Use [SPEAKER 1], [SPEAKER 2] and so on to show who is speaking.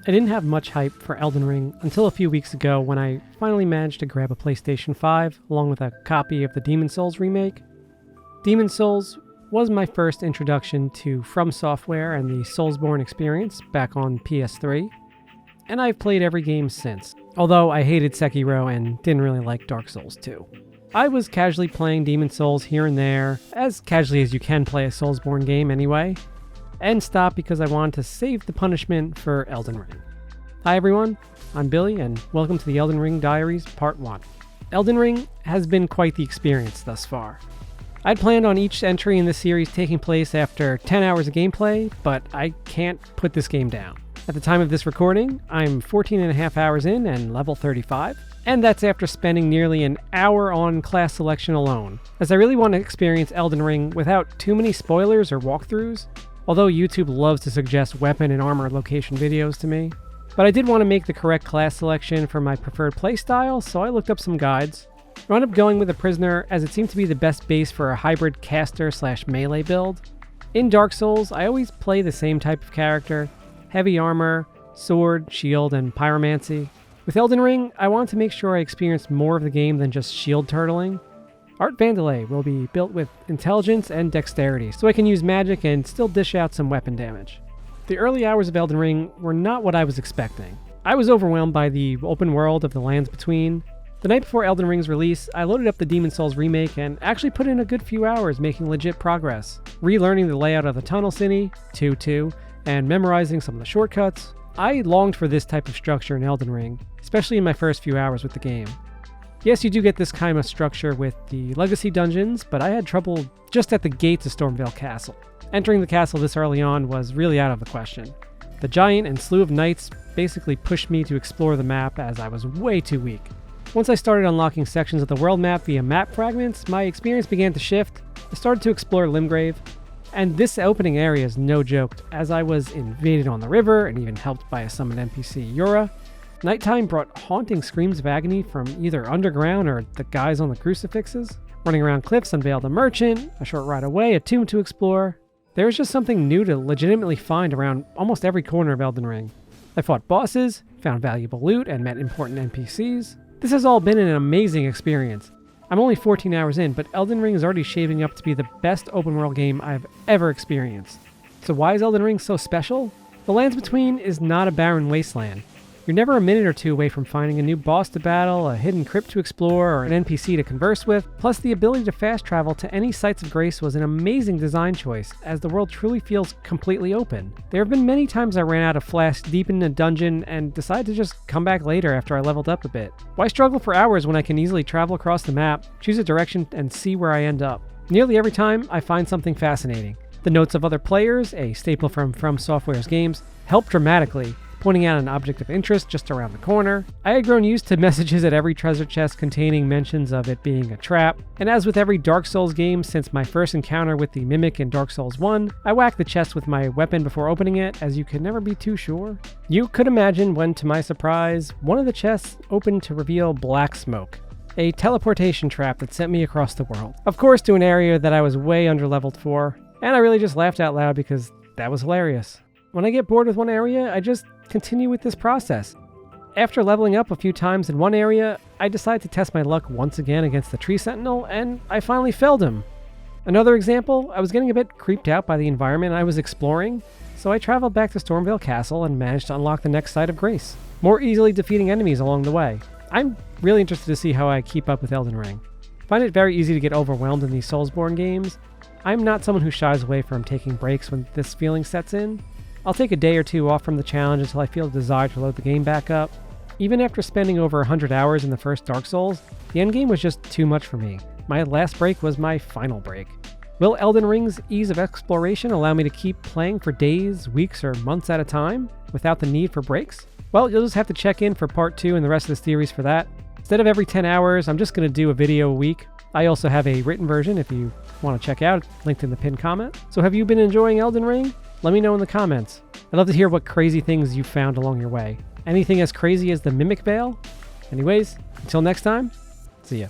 [SPEAKER 1] I didn't have much hype for Elden Ring until a few weeks ago when I finally managed to grab a PlayStation 5 along with a copy of the Demon's Souls remake. Demon's Souls was my first introduction to From Software and the Soulsborne experience back on PS3, and I've played every game since, although I hated Sekiro and didn't really like Dark Souls 2. I was casually playing Demon's Souls here and there, as casually as you can play a Soulsborne game anyway, and stopped because I wanted to save the punishment for Elden Ring. Hi everyone, I'm Billy, and welcome to the Elden Ring Diaries Part 1. Elden Ring has been quite the experience thus far. I'd planned on each entry in this series taking place after 10 hours of gameplay, but I can't put this game down. At the time of this recording, I'm 14 and a half hours in and level 35, and that's after spending nearly an hour on class selection alone, as I really want to experience Elden Ring without too many spoilers or walkthroughs. Although YouTube loves to suggest weapon and armor location videos to me. But I did want to make the correct class selection for my preferred playstyle, so I looked up some guides. I wound up going with a prisoner as it seemed to be the best base for a hybrid caster/melee build. In Dark Souls, I always play the same type of character: heavy armor, sword, shield, and pyromancy. With Elden Ring, I wanted to make sure I experienced more of the game than just shield turtling. Art Vandalay will be built with intelligence and dexterity, so I can use magic and still dish out some weapon damage. The early hours of Elden Ring were not what I was expecting. I was overwhelmed by the open world of the Lands Between. The night before Elden Ring's release, I loaded up the Demon's Souls remake and actually put in a good few hours making legit progress, relearning the layout of the Tunnel City, 2-2, and memorizing some of the shortcuts. I longed for this type of structure in Elden Ring, especially in my first few hours with the game. Yes, you do get this kind of structure with the Legacy dungeons, but I had trouble just at the gates of Stormveil Castle. Entering the castle this early on was really out of the question. The giant and slew of knights basically pushed me to explore the map as I was way too weak. Once I started unlocking sections of the world map via map fragments, my experience began to shift. I started to explore Limgrave, and this opening area is no joke, as I was invaded on the river and even helped by a summoned NPC, Yura. Nighttime brought haunting screams of agony from either underground or the guys on the crucifixes. Running around cliffs unveiled a merchant, a short ride away, a tomb to explore. There was just something new to legitimately find around almost every corner of Elden Ring. I fought bosses, found valuable loot, and met important NPCs. This has all been an amazing experience. I'm only 14 hours in, but Elden Ring is already shaping up to be the best open world game I've ever experienced. So why is Elden Ring so special? The Lands Between is not a barren wasteland. You're never a minute or two away from finding a new boss to battle, a hidden crypt to explore, or an NPC to converse with, plus the ability to fast travel to any sites of grace was an amazing design choice, as the world truly feels completely open. There have been many times I ran out of flasks deep in a dungeon and decided to just come back later after I leveled up a bit. Why struggle for hours when I can easily travel across the map, choose a direction, and see where I end up? Nearly every time, I find something fascinating. The notes of other players, a staple from Software's games, help dramatically, pointing out an object of interest just around the corner. I had grown used to messages at every treasure chest containing mentions of it being a trap, and as with every Dark Souls game since my first encounter with the Mimic in Dark Souls 1, I whacked the chest with my weapon before opening it, as you could never be too sure. You could imagine when, to my surprise, one of the chests opened to reveal Black Smoke, a teleportation trap that sent me across the world. Of course, to an area that I was way underleveled for, and I really just laughed out loud because that was hilarious. When I get bored with one area, I just continue with this process. After leveling up a few times in one area, I decided to test my luck once again against the Tree Sentinel, and I finally felled him. Another example, I was getting a bit creeped out by the environment I was exploring, so I traveled back to Stormveil Castle and managed to unlock the next site of grace, more easily defeating enemies along the way. I'm really interested to see how I keep up with Elden Ring. I find it very easy to get overwhelmed in these Soulsborne games. I'm not someone who shies away from taking breaks when this feeling sets in. I'll take a day or two off from the challenge until I feel the desire to load the game back up. Even after spending over 100 hours in the first Dark Souls, the endgame was just too much for me. My last break was my final break. Will Elden Ring's ease of exploration allow me to keep playing for days, weeks, or months at a time without the need for breaks? Well, you'll just have to check in for part 2 and the rest of the series for that. Instead of every 10 hours, I'm just going to do a video a week. I also have a written version if you want to check out, linked in the pinned comment. So have you been enjoying Elden Ring? Let me know in the comments. I'd love to hear what crazy things you found along your way. Anything as crazy as the Mimic Veil? Anyways, until next time, see ya.